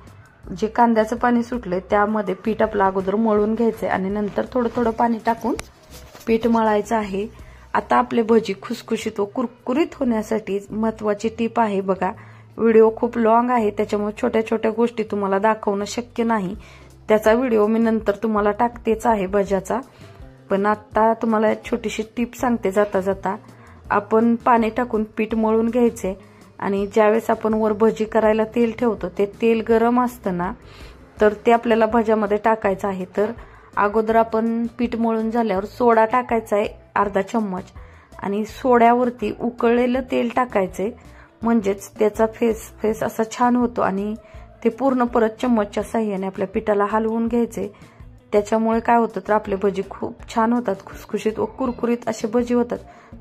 जे कांद्याचं पाणी सुटले त्यामध्ये पीठ आपलं अगोदर मळून घ्यायचंय आणि नंतर थोडं थोडं पाणी टाकून पीठ मळायचं आहे। आता आपले भजी खुसखुशीत व कुरकुरीत होण्यासाठी महत्त्वाची टीप आहे। बघा व्हिडिओ खूप लॉंग आहे त्याच्यामुळे छोट्या छोट्या गोष्टी तुम्हाला दाखवणं शक्य नाही, त्याचा व्हिडिओ मी नंतर तुम्हाला टाकतेच आहे भज्याचा। पण आता तुम्हाला छोटीशी टीप सांगते जाता जाता। आपण पाणी टाकून पीठ मळून घ्यायचे आणि ज्यावेळेस आपण वर भजी करायला तेल ठेवतो ते तेल गरम असतं ना, तर ते आपल्याला भज्यामध्ये टाकायचं आहे। तर अगोदर आपण पीठ मळून झाल्यावर सोडा टाकायचा आहे अर्धा चम्मच आणि सोड्यावरती उकळलेलं तेल टाकायचे, म्हणजेच त्याचा फेस असा छान होतो आणि ते पूर्ण परत चम्मचच्या साहाय्याने आपल्या पिठाला हलवून घ्यायचे। त्याच्यामुळे काय होतं तर आपले भजी खूप छान होतात, खुसखुशीत व कुरकुरीत असे भजी होतात।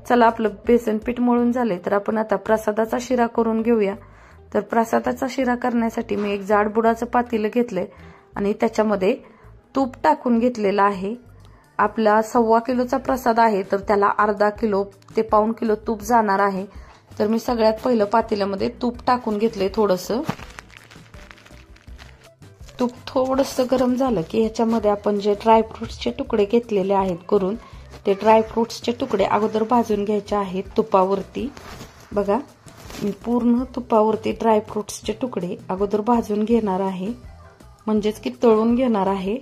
चला आपलं बेसन पीठ मळून झाले तर आपण आता प्रसादाचा शिरा करून घेऊया। तर प्रसादाचा शिरा करण्यासाठी मी एक जाड बुडाचं पातेलं घेतलंय आणि त्याच्यामध्ये तूप टाकून घेतलेलं आहे। आपला 1.25 किलोचा प्रसाद आहे तर त्याला अर्धा किलो ते पाऊण किलो तूप जाणार आहे। तर मी सगळ्यात पहिलं पातेल्यामध्ये तूप टाकून घेतलंय थोडंसं। तूप थोडंसं गरम झालं की ह्याच्यामध्ये आपण जे ड्रायफ्रुट्सचे तुकडे घेतलेले आहेत करून, ते ड्रायफ्रुट्सचे तुकडे अगोदर भाजून घ्यायचे आहेत तुपावरती। बघा मी पूर्ण तुपावरती ड्रायफ्रुट्सचे तुकडे अगोदर भाजून घेणार आहे, म्हणजेच की तळून घेणार आहे।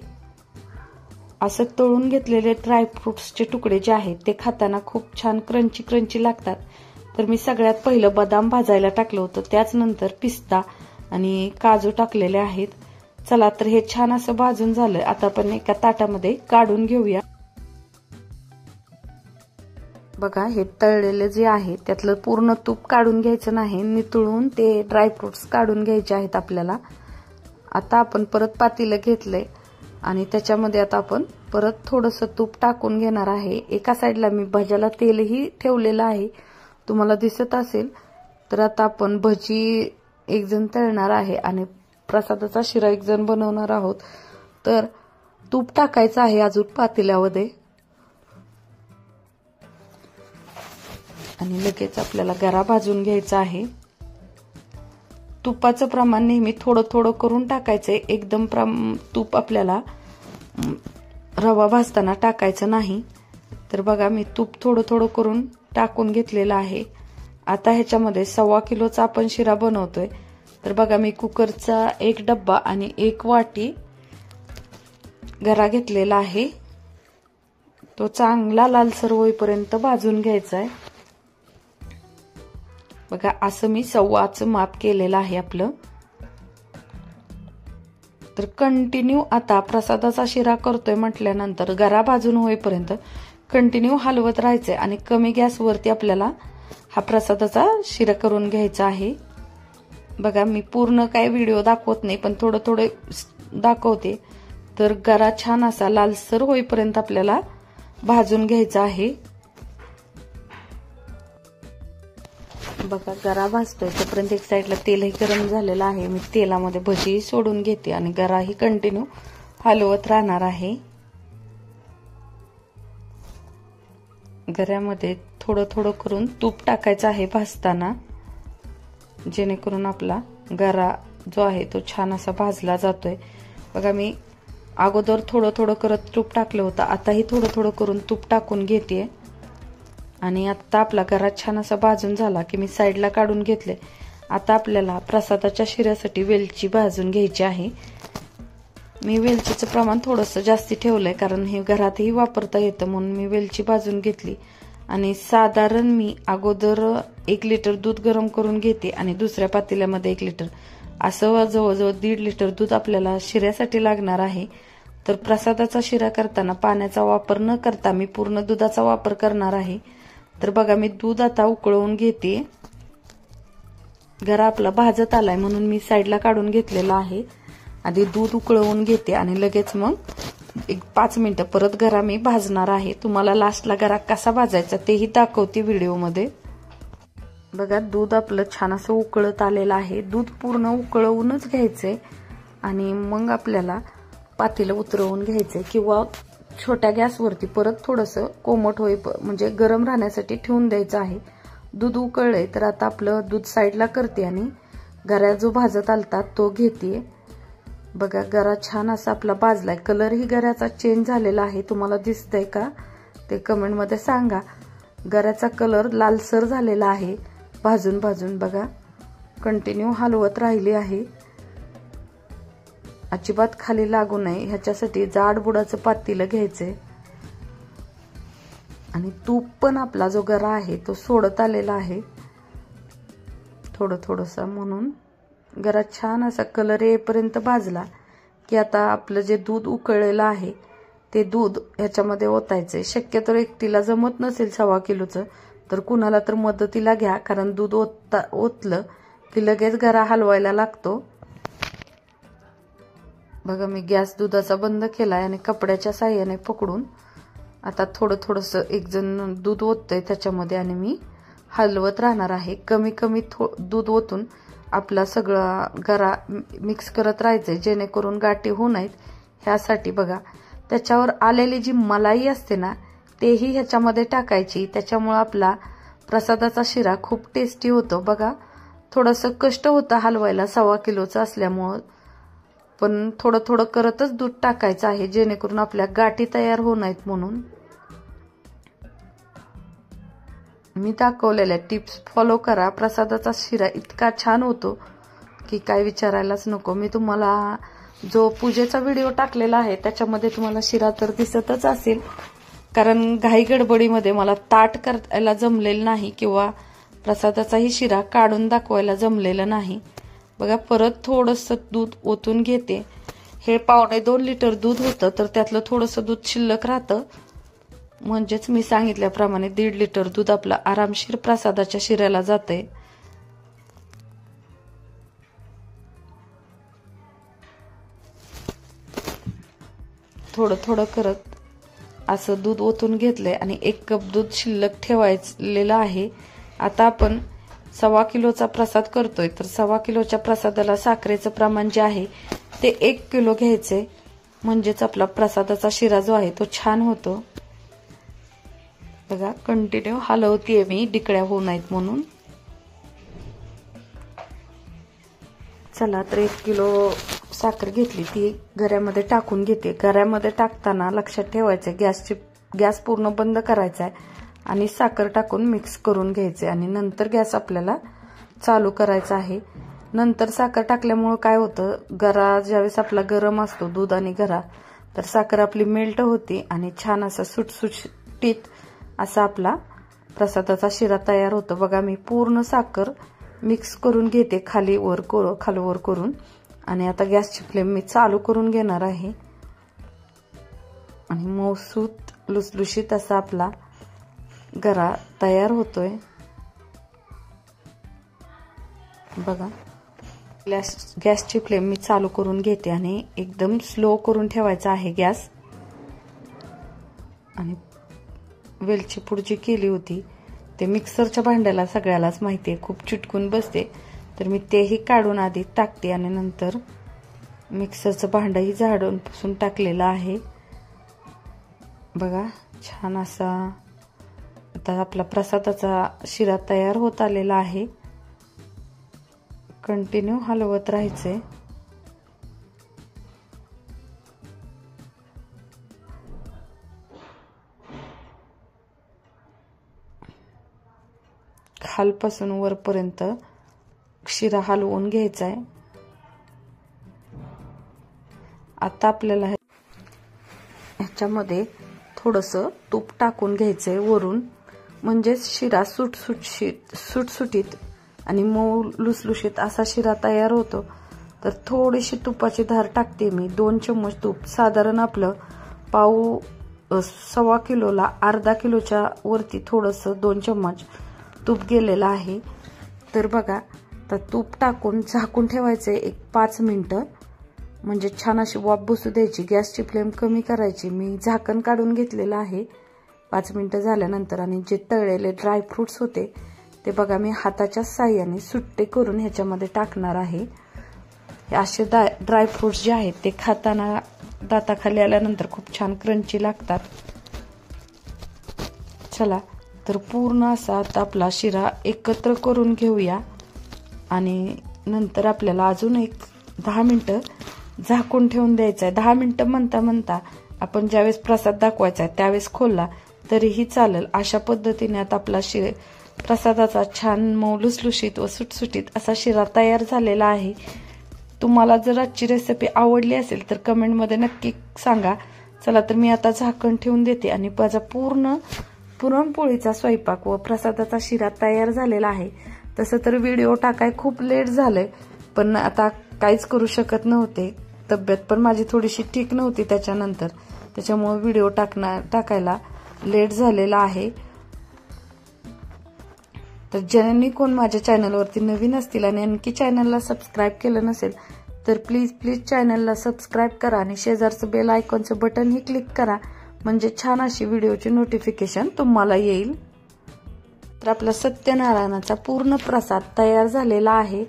असं तळून घेतलेले ड्रायफ्रुट्सचे तुकडे जे आहेत ते खाताना खूप छान क्रंची क्रंची लागतात। तर मी सगळ्यात पहिलं बदाम भाजायला टाकलं होतं, त्याच नंतर पिस्ता आणि काजू टाकलेले आहेत चला तर हे छान असं भाजून झालं. आता आपण एका ताटामध्ये काढून घेऊया. बघा हे तळलेले जे आहे त्यातलं पूर्ण तूप काढून घ्यायचं नाही, नितळून ते ड्रायफ्रुट्स काढून घ्यायचे आहेत आपल्याला. आता आपण परत पातेलं घेतलंय आणि त्याच्यामध्ये आता आपण परत थोडंसं तूप टाकून घेणार आहे. एका साईडला मी भज्याला तेलही ठेवलेलं आहे, तुम्हाला दिसत असेल. तर आता आपण भजी एक जण तळणार आहे आणि प्रसादाचा शिरा एक जण बनवणार आहोत. तर तूप टाकायचं आहे अजून पातेल्यामध्ये आणि लगेच आपल्याला गरा भाजून घ्यायचा आहे. तुपाचं प्रमाण नेहमी थोडं थोडं करून टाकायचंय. एकदम तूप आपल्याला रवा भाजताना टाकायचं नाही. तर बघा मी तूप थोडं थोडं करून टाकून घेतलेलं आहे. आता ह्याच्यामध्ये 1.25 किलोचा आपण शिरा बनवतोय. तर बघा मी कुकरचा 1 डब्बा आणि 1 वाटी गरा घेतलेला आहे. तो चांगला लालसर होईपर्यंत भाजून घ्यायचा आहे. बघा असं मी 1.25चं माप केलेलं आहे आपलं. तर कंटिन्यू आता प्रसादाचा शिरा करतोय म्हटल्यानंतर गरा भाजून होईपर्यंत कंटिन्यू हलवत राहायचंय आणि कमी गॅसवरती आपल्याला हा प्रसादाचा शिरा करून घ्यायचा आहे. बघा मी पूर्ण काय व्हिडिओ दाखवत नाही, पण थोडं थोडं दाखवते. तर गरा छान असा लालसर होईपर्यंत आपल्याला भाजून घ्यायचा आहे. बघा गरा भाजतोय तोपर्यंत एक साईडला तेलही गरम झालेलं आहे. मी तेलामध्ये भजी सोडून घेते आणि गराही कंटिन्यू हलवत राहणार आहे. गऱ्यामध्ये थोडं थोडं करून तूप टाकायचं आहे भाजताना, जेणेकरून आपला गरा जो आहे तो छान असा भाजला जातोय. बघा मी अगोदर थोडं थोडं करत तूप टाकलं होतं, आताही थोडं थोडं करून तूप टाकून घेते. आणि आता आपला गरा छान असा भाजून झाला की मी साईडला काढून घेतले. आता आपल्याला प्रसादाच्या शिऱ्यासाठी वेलची भाजून घ्यायची आहे. मी वेलचीचं प्रमाण थोडंसं जास्ती ठेवलंय, कारण हे घरातही वापरता येतं म्हणून मी वेलची भाजून घेतली. आणि साधारण मी अगोदर 1 लिटर दूध गरम करून घेते आणि दुसऱ्या पातेल्यामध्ये 1 लिटर, असं जवळजवळ 1.5 लिटर दूध आपल्याला शिऱ्यासाठी लागणार आहे. तर प्रसादाचा शिरा करताना पाण्याचा वापर न करता मी पूर्ण दुधाचा वापर करणार आहे. तर बघा मी दूध आता उकळवून घेते. गरा आपला भाजत आलाय म्हणून मी साईडला काढून घेतलेला आहे. आधी दूध उकळवून घेते आणि लगेच मग 5 मिनिटं परत गरा मी भाजणार आहे. तुम्हाला लास्टला गरा कसा भाजायचा तेही दाखवते व्हिडिओमध्ये. बघा दूध आपलं छान असं उकळत आलेलं आहे. दूध पूर्ण उकळवूनच घ्यायचंय आणि मग आपल्याला पातेलं उतरवून घ्यायचंय किंवा छोट्या गॅसवरती परत थोडंसं कोमट म्हणजे गरम राहण्यासाठी ठेवून द्यायचं आहे. दूध उकळलंय तर आता आपलं दूध साईडला करते आणि गरा जो भाजत आलता तो घेते. बघा गरा छान असा आपला भाजलाय. कलरही गऱ्याचा चेंज झालेला आहे, तुम्हाला दिसतंय का ते कमेंटमध्ये सांगा. गऱ्याचा कलर लालसर झालेला आहे भाजून भाजून. बघा कंटिन्यू हलवत राहिली आहे, अजिबात खाली लागू नये ह्याच्यासाठी जाड बुडाचं पातेलं घ्यायचंय. आणि तूप पण आपला जो गरा आहे तो सोडत आलेला आहे थोडं थोडंसं, म्हणून गरा छान असा कलर येईपर्यंत भाजला की आता आपलं जे दूध उकळलेलं आहे ते दूध ह्याच्यामध्ये ओतायचंय. शक्यतो एकटीला जमत नसेल 1.25 किलोचं तर कुणाला तर मदतीला घ्या, कारण दूध ओतलं की लगेच गरा हलवायला लागतो. बघा मी गॅस दुधाचा बंद केलाय आणि कपड्याच्या साह्याने पकडून आता थोडं थोडंसं एक जण दूध ओततोय त्याच्यामध्ये आणि मी हलवत राहणार आहे. कमी कमी दूध ओतून आपला सगळा गरा मिक्स करत राहायचंय, जेणेकरून गाठी होऊ नयेत ह्यासाठी. बघा त्याच्यावर आलेली जी मलाई असते ना तेही ह्याच्यामध्ये टाकायची, त्याच्यामुळे आपला प्रसादाचा शिरा खूप टेस्टी होतो. बघा थोडंसं कष्ट होतं हलवायला 1.25 किलोचं असल्यामुळं, पण थोडं थोडं करतच दूध टाकायचं आहे, जेणेकरून आपल्या गाठी तयार होऊ नयेत म्हणून. मी दाखवलेल्या टिप्स फॉलो करा. प्रसादाचा शिरा इतका छान होतो की काय विचारायलाच नको. मी तुम्हाला जो पूजेचा व्हिडिओ टाकलेला आहे त्याच्यामध्ये तुम्हाला शिरा तर दिसतच असेल, कारण घाई गडबडीमध्ये मला ताट करायला जमलेलं नाही किंवा प्रसादाचाही शिरा काढून दाखवायला जमलेलं नाही. बघा परत थोडंसं दूध ओतून घेते हे 1.25 लिटर दूध होतं, तर त्यातलं थोडंसं दूध शिल्लक राहतं. म्हणजेच मी सांगितल्याप्रमाणे 1.5 लिटर दूध आपलं आरामशीर प्रसादाच्या शिऱ्याला जाते. थोडं थोडं करत असं दूध ओतून घेतलंय आणि 1 कप दूध शिल्लक ठेवायलेलं आहे. आता आपण 1.25 किलोचा प्रसाद करतोय, तर 1.25 किलोच्या प्रसादाला साखरेचं प्रमाण जे आहे ते 1 किलो घ्यायचे. म्हणजेच आपला प्रसादाचा शिरा जो आहे तो छान होतो. बघा, कंटिन्यू हलवतीये मी, डिकळ्या होऊ नयेत म्हणून. चला, तर 1 किलो साखर घेतली, ती गऱ्यामध्ये टाकून घेते. गऱ्यामध्ये टाकताना लक्षात ठेवायचं, गॅस पूर्ण बंद करायचा आहे आणि साखर टाकून मिक्स करून घ्यायचे आणि नंतर गॅस आपल्याला चालू करायचा आहे. नंतर साखर टाकल्यामुळे काय होतं, गरा ज्यावेळेस आपला गरम असतो, दूध आणि गरा, तर साखर आपली मेल्ट होती आणि छान असा सुटसुटीत असा आपला प्रसादाचा शिरा तयार होतो. बघा, मी पूर्ण साखर मिक्स करून घेते, खाली वर करून. आणि आता गॅसची फ्लेम मी चालू करून घेणार आहे आणि मऊसूत लुसलुशीत असा आपला गरा तयार होतोय. बघा, गॅसची फ्लेम मी चालू करून घेते आणि एकदम स्लो करून ठेवायचा आहे गॅस. आणि वेलची पूड जी केली होती ते मिक्सरच्या भांड्याला सगळ्यालाच माहिती आहे, खूप चिटकून बसते, तर मी तेही काढून आधी टाकते आणि नंतर मिक्सरचं भांडंही झाडून पुसून टाकलेलं आहे. बघा, छान असा आता आपला प्रसादाचा शिरा तयार होत आलेला आहे. कंटिन्यू हलवत राहायचंय. खालपासून वरपर्यंत शिरा हलवून घ्यायचा आहे. आता आपल्याला ह्याच्यामध्ये थोडंसं तूप टाकून घ्यायचंय वरून, म्हणजेच शिरा सुटसुटीत आणि मऊ लुसलुशीत असा शिरा तयार होतो. तर थोडीशी तुपाची धार टाकते मी, 2 चम्मच तूप. साधारण आपलं 1.25 किलोला अर्धा किलोच्या वरती थोडंसं 2 चम्मच तूप गेलेलं आहे. तर बघा, तर तूप टाकून झाकून ठेवायचे 5 मिनिटं, म्हणजे छान अशी वाफ बसू द्यायची. गॅसची फ्लेम कमी करायची. मी झाकण काढून घेतलेलं आहे 5 मिनिटं झाल्यानंतर. आणि जे तळलेले ड्रायफ्रुट्स होते ते बघा, मी हाताच्या साह्याने सुट्टे करून ह्याच्यामध्ये टाकणार आहे. असे ड्रायफ्रुट्स जे आहेत ते खाताना दाताखाली आल्यानंतर खूप छान क्रंची लागतात. चला, तर पूर्ण असा आता आपला शिरा एकत्र करून घेऊया आणि नंतर आपल्याला अजून 10 मिनिटं झाकून ठेवून द्यायचं आहे. 10 मिनिटं म्हणता आपण ज्यावेळेस प्रसाद दाखवायचा आहे त्यावेळेस खोलला तरीही चालेल. अशा पद्धतीने आता आपला प्रसादाचा छान मऊ लुसलुशीत व सुटसुटीत असा शिरा तयार झालेला आहे. तुम्हाला जर आजची रेसिपी आवडली असेल तर कमेंटमध्ये नक्की सांगा. चला, तर मी आता झाकण ठेवून देते आणि माझा पूर्ण पुरणपोळीचा स्वयंपाक व प्रसादाचा शिरा तयार झालेला आहे. तसं तर व्हिडिओ टाकाय खूप लेट झालंय, पण आता काहीच करू शकत नव्हते. तब्येत पण माझी थोडीशी ठीक नव्हती त्याच्यामुळे व्हिडिओ टाकायला लेट झालेला आहे. तर ज्यांनी कोण माझ्या चॅनलवरती नवीन असतील आणि आणखी चॅनलला सबस्क्राईब केलं नसेल तर प्लीज चॅनलला सबस्क्राईब करा आणि शेजारचं बेल आयकॉनचं बटनही क्लिक करा, म्हणजे छान अशी व्हिडिओची नोटिफिकेशन तुम्हाला येईल. तर आपला सत्यनारायणाचा पूर्ण प्रसाद तयार झालेला आहे.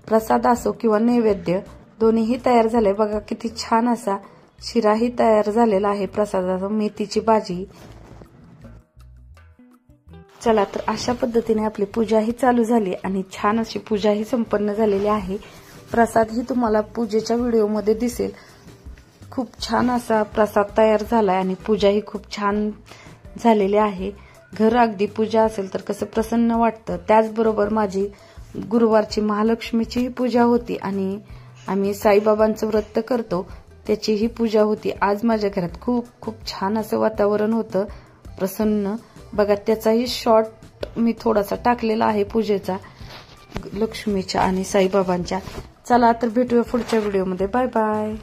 प्रसाद असो किंवा नैवेद्य दोन्हीही तयार झाले. बघा, किती छान असा शिराही तयार झालेला आहे प्रसादाचा. मेथीची भाजी. चला, तर अशा पद्धतीने आपली पूजाही चालू झाली आणि छान अशी पूजाही संपन्न झालेली आहे. प्रसाद ही तुम्हाला पूजेच्या व्हिडिओमध्ये दिसेल. खूप छान असा प्रसाद तयार झालाय आणि पूजाही खूप छान झालेली आहे. घर अगदी पूजा असेल तर कसं प्रसन्न वाटतं. त्याचबरोबर माझी गुरुवारची महालक्ष्मीचीही पूजा होती आणि आम्ही साईबाबांचं व्रत करतो त्याचीही पूजा होती. आज माझ्या घरात खूप छान असं वातावरण होतं, प्रसन्न. बघा, त्याचाही शॉर्ट मी थोडासा टाकलेला आहे पूजेचा, लक्ष्मीच्या आणि साईबाबांच्या. चला, तर भेटूया पुढच्या व्हिडिओमध्ये. Bye bye.